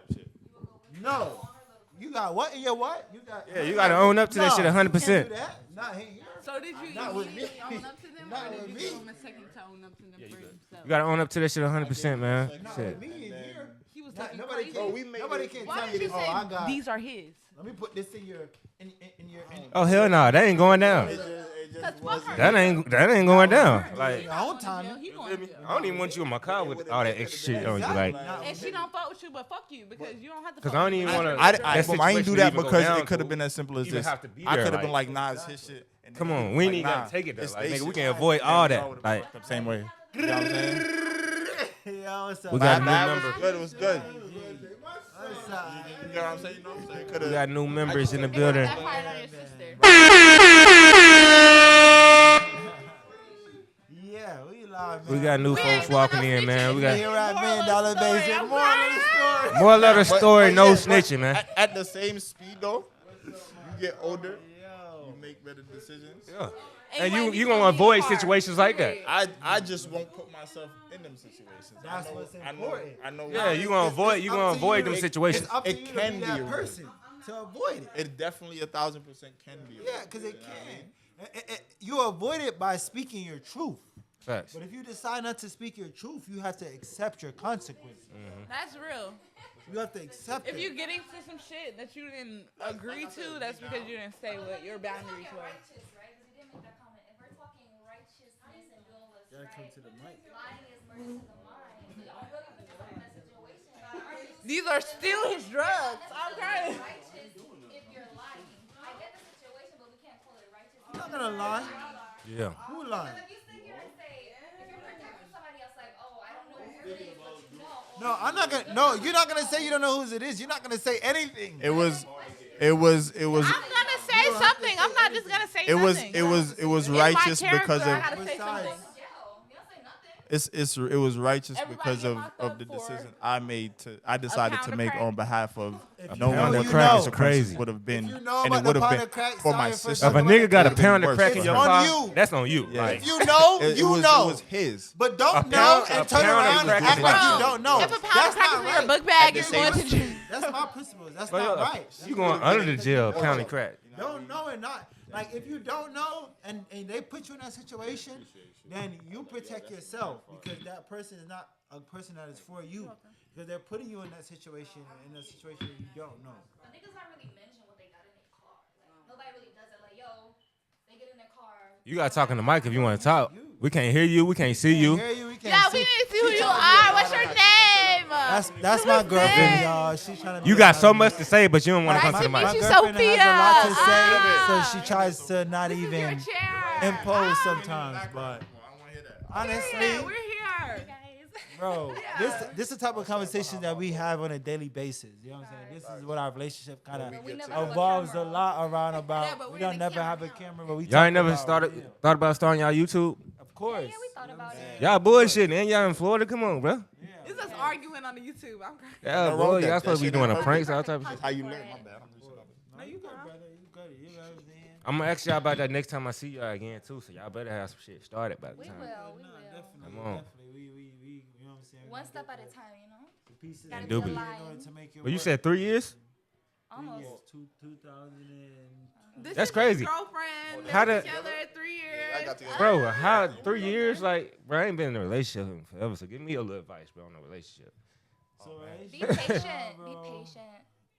no, you got what in your what? You got Yeah, you gotta own up to that shit 100%. Can't do that. Not here. So did you Not with me. own up to them, Not or did with you me. give him a second to own up to them for himself? You gotta own up to that shit 100%, man. Not Shit. with me in here. He was Not- talking nobody crazy. can. Nobody can Why tell did me you this. say Oh, I got. these are his? Let me put this in your. Oh hell no, that ain't going down. That ain't going down. Like Your own time. He going to jail. I don't even want you in my car with all that extra shit on you, like. And she don't fuck with you, but fuck you because you don't have to. Cause fuck I don't with even me. want to. I ain't do that because it could have been as simple as even this. have to be I there, could have been like- like, nah, it's his shit. And Come then on, he we was ain't like, gotta nah, take it there. it's Like, they nigga, we shit. can avoid all that. Like, the same way. You know what I'm saying? Yo, what's up? we got a new Bad was member. good. It was good. What's up? You know what I'm saying? You know what I'm saying? We Coulda- got new members in the building. That fight on your sister. Yeah, we live, man. We got new folks walking in, man. We got Here at $1 Million Basin. More of the story. more of the story, no yeah, snitching, man. At the same speed though, you get older, you make better decisions. Yeah. And Anyway, you we gonna gonna avoid be hard. situations like that. I just won't put myself in them situations. That's what's important. I know. Yeah, you gonna avoid them situations. It's up to It you to can be be that avoided. person to avoid it. It definitely 1,000% can be. Yeah, because it can. You avoid it by speaking your truth. Facts. But if you decide not to speak your truth, you have to accept your consequences. That's real. You have to accept If it. you get into some shit that you didn't agree to, that's because you didn't say what your boundaries were. Righteous, right? Because you didn't make that comment. If we're talking righteousness and doing what's right, lying is murder to the mind. You don't really put yourself in that situation. These are still his drugs. I'm crying. Righteous if you're lying. I get the situation, but we can't call it righteous. I'm not gonna lie. Yeah. Who lying? If you sit here and say, if you're protecting somebody else, like, oh, I don't know who it is, but you know. No, I'm not gonna. No, you're not gonna say you don't know whose it is. You're not gonna say anything. It was. I'm gonna say something. I'm not just gonna say nothing. It was In my righteous character, because I of gotta say something. it was righteous Everybody because get of locked the up for decision I decided pound to of make crack. on behalf of If no you one know, the you consequences know. Crazy. would have been, you know and about it the would have pound been of crack, for my sorry for sister. If a nigga got a pound of worse crack for in her. your on car, you. that's on you. Yeah. Like, If you know, It you was, know. It was his. But don't A know pound- and a turn pound of around and crack act is like different. you don't know. If a pound of That's crack not is in your right. book bag, you're same going to jail. That's my principles. That's but, not right. you going under the jail, pound of crack. Don't know and not. Like, if you don't know and they put you in that situation, then you protect yourself because that person is not a person that is for you. Because they're putting you in that situation, you don't know. The niggas not really mention what they got in their car. Like, nobody really does it. Like, yo, they get in their car. You gotta talk in the mic if you want to talk. We can't hear you. We can't see you. Hear you, we can't Yeah, see. we need to see who you are. What's your name? That's my girlfriend, y'all. She's trying to. You got so much to say, but you don't want to come Nice to to the meet mic. you, My girlfriend Sophia. has a lot to say, Ah. so she tries to not Your even chair. impose sometimes. But honestly, We're here. bro, this is the type of conversation that we have on a daily basis. You know what I'm saying? This is what our relationship kind of We never have a evolves a camera. lot around about. Yeah, but We we're don't the never camera have a now. camera, but we Y'all ain't talk never about real. thought about starting y'all YouTube? Of course. Yeah, we thought about it. Y'all bullshitting, and y'all in Florida. Come on, bro. It's us arguing on the YouTube. I'm crying. Yeah, wrong boy, with that. y'all supposed to be That doing shit a pranks, all type of shit. How you learn? My bad. No, you good, brother. You good. You know what I'm saying? I'm gonna ask y'all about that next time I see y'all again too. So y'all better have some shit started by the We time. will. We Nah, will. definitely. Come on. Definitely. We, you know what I'm saying? One step at a time, you know? The pieces Gotta in be order aligned. to make it But you work. said 3 years? Almost. Yes, 2000 and... This That's is crazy. His girlfriend. How They're the- together 3 years. Bro, how 3 years? Like, bro, I ain't been in a relationship in forever. So give me a little advice, bro, on a relationship. So, right? Be patient. Nah, Be bro. patient.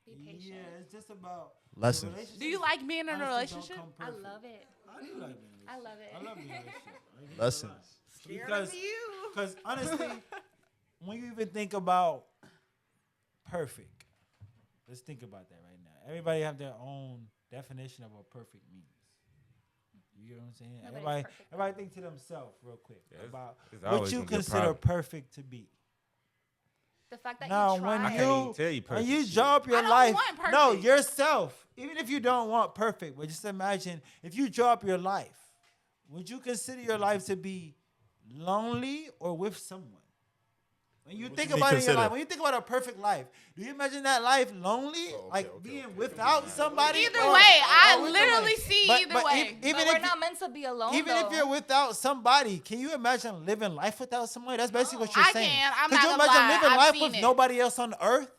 Be Yeah, patient. it's just about... Lessons. Do you like being in a relationship? I love it. I do like being in a I love relationship. it. I love being in a relationship. Like, it's Lessons. a lot. Scared of you. Because honestly, when you even think about perfect, let's think about that right now. Everybody have their own definition of what perfect means. You know what I'm saying? Nobody's perfect. Everybody think to themselves real quick Yeah, about it's what always you gonna be a consider problem. perfect to be. The fact that Now, you when try. I can't even tell you When perfect you shit. draw up your I don't life, want no, perfect. yourself. Even if you don't want perfect, but just imagine if you draw up your life, would you consider your life to be lonely or with someone? When you think you mean about it in your consider? life, when you think about a perfect life, do you imagine that life lonely, being without somebody? Either or- way, I or with literally somebody? see But- either but way. even But if we're you- not meant to be alone. even if though. you're without somebody, can you imagine living life without somebody? That's basically what you're I saying. can. I'm Could not you gonna imagine lie. living I've life seen with it. nobody else on earth?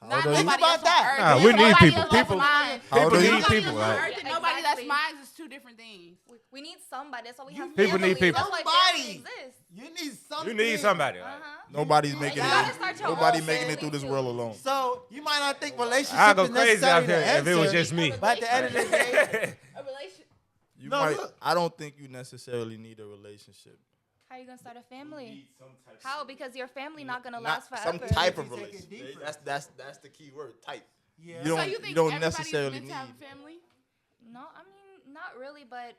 Not old are you? nobody Think else about on that. earth. Nah, There's we need nobody people. else that's People- mine. How old People are you? need Nobody people, else on right? earth and nobody that's Exactly. mine is two different things. We need somebody. That's why we have People need families. people. That's why Somebody. families exist. You need something. You need somebody. Right? Uh-huh. Nobody's making you gotta start it. your Nobody own making it family through this too. world alone. So you might not think relationship I'll go is crazy necessarily out here the if it was answer, just me. but at the end of the day, A relationship. You No, might. look. I don't think you necessarily need a relationship. How you gonna start a family? How? Because your family not gonna Not last forever. some type of Take it relationship. deeper. That's the key word. Type. yeah. You don't- So you think don't everybody's necessarily meant to have need- a family? No, I mean not really, but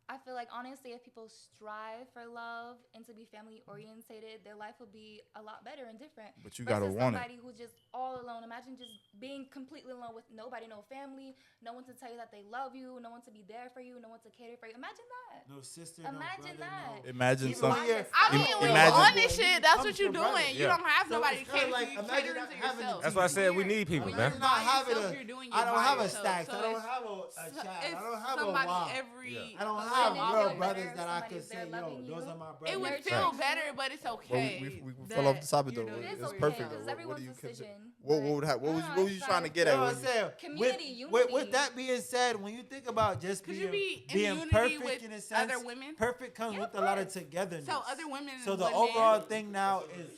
I feel like honestly, if people strive for love and to be family orientated, their life will be a lot better and different. But you gotta versus want it. somebody who's just all alone. Imagine just being completely alone with nobody, no family, no one to tell you that they love you, no one to be there for you, no one to cater for you. Imagine that. No sister, Imagine no brother, that. Imagine Even some. when you're- I mean, when you're Imagine- on this shit, that's Comes what you're from brothers. doing. You Yeah. don't have So nobody it's to kinda cater like, to you. imagine Catering not to having a yourself. That's why I said we need people, When man. you're Not by having yourself, a- you're doing I it don't by have a yourself. stack. I So don't it's- have a chat. it's I don't have a somebody wow. every Yeah. I don't other have have feel real better brothers if that I could somebody's say, there yo, loving those you. are my brothers. It would Nurture feel you. better, but it's okay. we fell off the topic though. you know, It is It's okay, perfect because though. everyone's What do you consider? decision. What but would happen? I don't What know, was I you try trying to to- get You at? know what I'm Was saying? Community, with unity. that being said, when you think about just Could being, you be in being unity perfect with in a sense, other women? perfect comes Yeah, with of a lot of course. togetherness. So other women. So the women- overall thing now is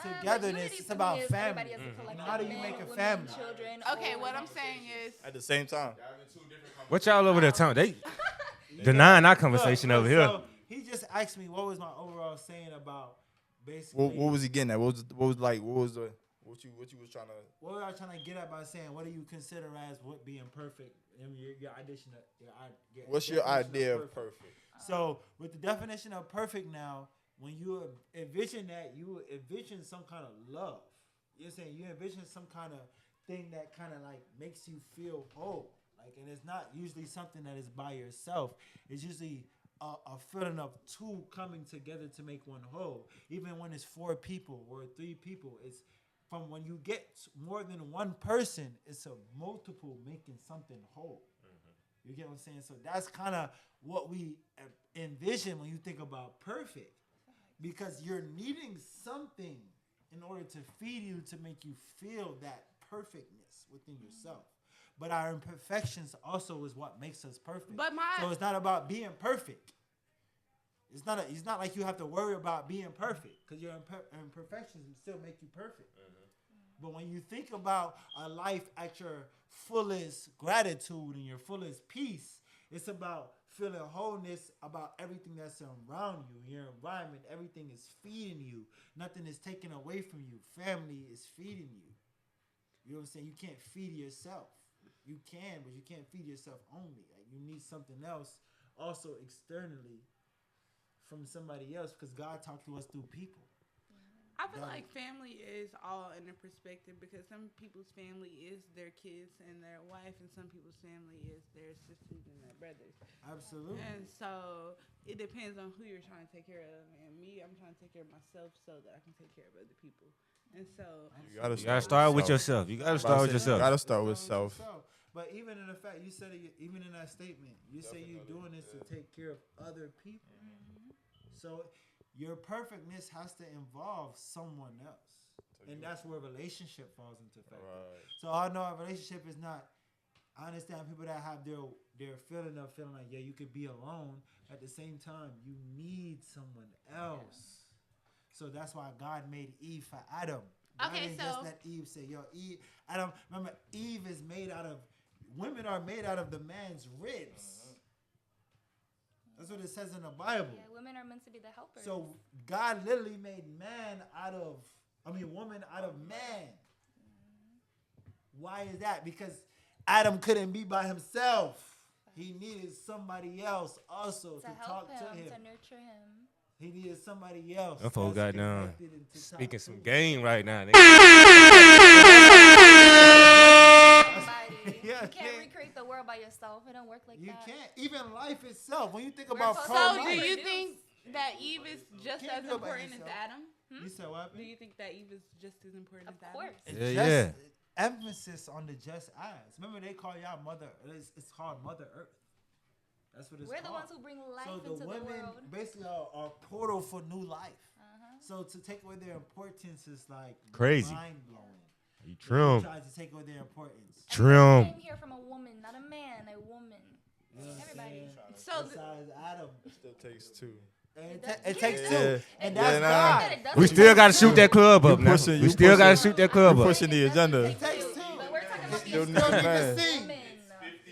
But togetherness. unity It's to about me is family. everybody as a collective, How do you men, make a women, family? Children. Okay, old. what I'm saying is, at the same time. What y'all over there talking? They denying our conversation Look, over here. So he just asked me what was my overall saying about basically. What was he getting at? What was the what you was trying to? What was I trying to get at by saying what do you consider as what being perfect? I mean, your addition. What's your definition idea of perfect? So with the definition of perfect now, when you envision that, you envision some kind of love. You're saying you envision some kind of thing that kind of like makes you feel whole. Like, and it's not usually something that is by yourself. It's usually a feeling of two coming together to make one whole. Even when it's 4 people or 3 people, it's from when you get more than one person, it's a multiple making something whole. You get what I'm saying? So that's kind of what we envision when you think about perfect, because you're needing something in order to feed you to make you feel that perfectness within yourself. But our imperfections also is what makes us perfect. But so it's not about being perfect. It's not like you have to worry about being perfect, because your imperfections still make you perfect. But when you think about a life at your fullest gratitude and your fullest peace, it's about feeling wholeness about everything that's around you, your environment. Everything is feeding you. Nothing is taken away from you. Family is feeding you. You know what I'm saying? You can't feed yourself. You can, but you can't feed yourself only. Like, you need something else also externally from somebody else, because God talked to us through people. I feel like family is all in a perspective, because some people's family is their kids and their wife, and some people's family is their sisters and their brothers. Absolutely. And so it depends on who you're trying to take care of. And me, I'm trying to take care of myself so that I can take care of other people. And so You gotta start with yourself. You gotta start with yourself. You gotta start with self. But even in the fact you said it, even in that statement, you say you're doing this to take care of other people. So your perfectness has to involve someone else, and that's where relationship falls into effect. Right. So I know a relationship is not. I understand people that have their feeling like, yeah, you could be alone. At the same time, you need someone else. So that's why God made Eve for Adam. God Okay, didn't so- just let Eve say, yo, Eve, Adam. Remember, Eve is made out of. Women are made out of the man's ribs. That's what it says in the Bible. Yeah, women are meant to be the helpers. So God literally made woman out of man. Why is that? Because Adam couldn't be by himself. He needed somebody else also to help talk him, to him. to nurture him. He needed somebody else. Them folks got down connected and to speaking talk some to. game right now. Somebody. Yeah, You can't man. recreate the world by yourself. It don't work like You that. can't. Even life itself. When you think We're about supposed pro So to do life, you Produce. think that Eve is just Can't as do it by important as yourself. Adam? you said what? Do you think that Eve is just as important Of as Adam? course. Yeah. Emphasis on the just as. Remember, they call y'all mother. It's called Mother Earth. That's what it's We're called. the ones who bring life So into the the women world. basically are a portal for new life. Uh-huh. So to take away their importance is like Crazy. mind blowing. You He trim. tries to take away their importance. Trim. Came here from a woman, not a man, a woman. You know what I'm Everybody. saying? So Besides Adam, It still takes two. and It does- it takes yeah. two, Yeah. and Yeah, that's nah. God. It does We take still gotta two. shoot that club up You now. pushing- We you still gotta pushing- shoot that club you up. pushing the It doesn't agenda. take It takes two, two. But we're talking about Still the need the need man. to see. woman.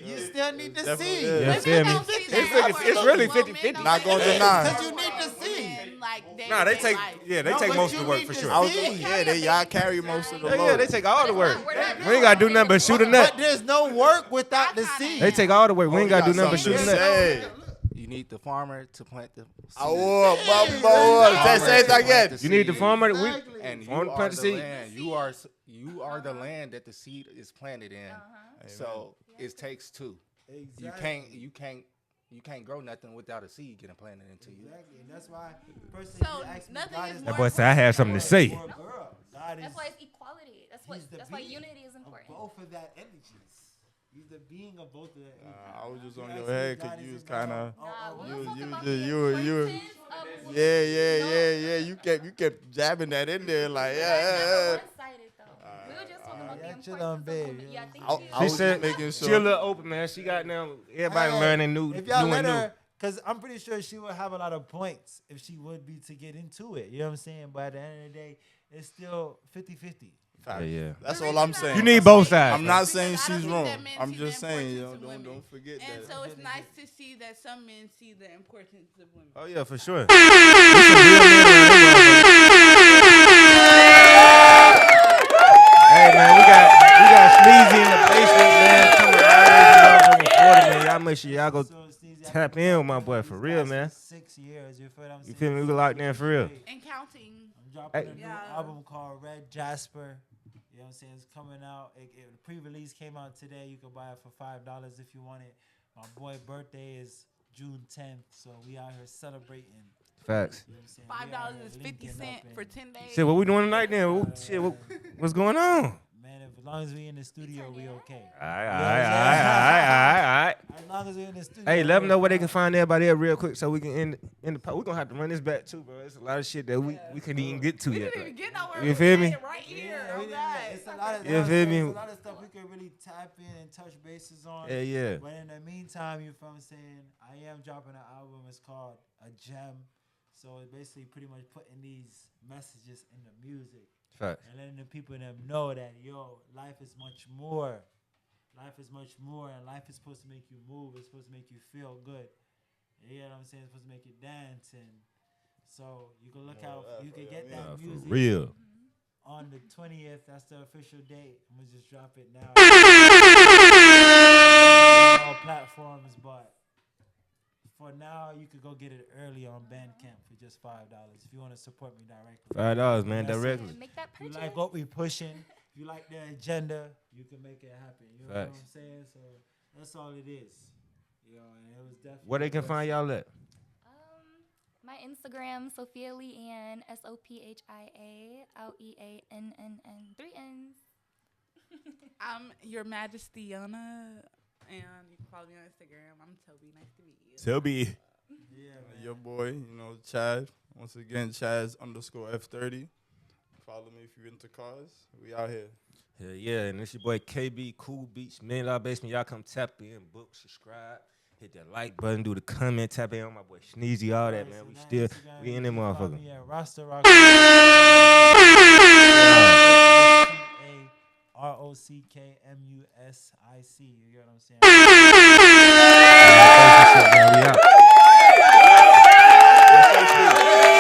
You still need to Definitely, see. yeah. Yeah, Women feel me? don't see It's that really- part. it's really Well, 50-50. men don't Not see gonna that deny. part. Because you need to see. And, like, Nah, they day-to-day take life. they No, take but most you of the work need for to sure. I was see. y'all carry most of the load. Yeah, they take all the work. We're not We ain't gotta do nothing but shoot a But nut. there's no work without the seed. They take all the work. We ain't Oh, gotta do you got nothing but shoot a something to nut. say. You need the farmer to plant the seed. Oh, say it again. You need the farmer. Exactly. And you farmer to are plant the the seed. land. You are the land that the seed is planted in. So it takes two. Exactly. You can't grow nothing without a seed getting planted into you. Exactly, and that's why. Person, So you ask me, nothing God is is more That boy said I had something to say. for a girl. God is That's why it's equality. He's the That's why being unity is of important. both of that energies. He's the being of both of them. I was just on Yeah, your so head God because you is was in kind of. God. Nah, we You, don't talk you, about you, the you, importance of yeah. You kept jabbing that in there like, But that's never one-sided though. We were just talking about the yeah, chill importance on, of babe, women. you Yeah, know thank I- you. I She was said just making she sure. a little open, man. She got now everybody Hey, learning new, If y'all new let and new. her, because I'm pretty sure she would have a lot of points if she would be to get into it. You know what I'm saying? But at the end of the day, it's still 50-50. Facts. Yeah. That's The all reason I'm I saying. You don't need say both it sides. I'm is not because saying I don't she's think wrong. that men I'm see just the saying, importance of don't women. forget And that. so it's nice to see that some men see the importance of women. Oh yeah, for sure. There's some real men around this motherfucker. Hey man, we got Sneezy in the basement, man. Coming all the way from motherfucking Florida, man. Y'all make sure y'all go tap in with my boy for real, man. 6 years, you feel what I'm saying? You feel me? We locked in for real. And counting. I'm dropping Hey. a new Yeah. album called Red Jasper. You know what I'm saying? It's coming out. The pre-release came out today. You can buy it for $5 if you want it. My boy birthday is June 10th, so we out here celebrating. Facts. You know what I'm saying? We out $5 here is 50 linking cents up for and- 10 days. Shit, what we doing tonight then? Shit, what's going on? Man, as long as we in the studio, we okay. All right. As long as we in the studio. Hey, let them we know where they can fine. find everybody at real quick so we can end the pod. We're going to have to run this back too, bro. It's a lot of shit that we couldn't even get to We yet. didn't even get nowhere. You We feel made me? it right here. Yeah, Oh, we didn't- God. it's a lot of You feel me? It's a lot of stuff we could really tap in and touch bases on. Yeah. But in the meantime, you feel what I'm saying? I am dropping an album. It's called A Gem. So it's basically pretty much putting these messages in the music Facts. and letting the people in them know that, yo, life is much more. Life is much more, and life is supposed to make you move. It's supposed to make you feel good. You know what I'm saying? It's supposed to make you dance. And so you can look out. You can get that For music real. on the 20th. That's the official date. I'm gonna just drop it now. All platforms, but for now, you could go get it early on Bandcamp for just $5 if you want to support me directly. $5, man, That's it. directly. Make that If you purchase. like what we pushing, if you like the agenda, you can make it happen. You know what I'm Facts. saying? So that's all it is. You know, and it was definitely. Where they can find y'all at? My Instagram, Sophia Leanne, SOPHIA LEANNN, 3 N's. I'm Your Majesty Yana, and you can follow me on Instagram. I'm Toby. Nice to meet you. Toby. Yeah, man. Your boy, Chad. Once again, Chaz_F30. Follow me if you're into cars. We out here. Hell yeah, and it's your boy KB, Cool Beats, $1 Million Basement. Y'all come tap in, book, subscribe, hit that like button, do the comment, tap in on my boy Sneezy, all that, man. We in there, motherfucker. Yeah, Rasta Rock. ROCKMUSIC. You get what I'm saying? We out.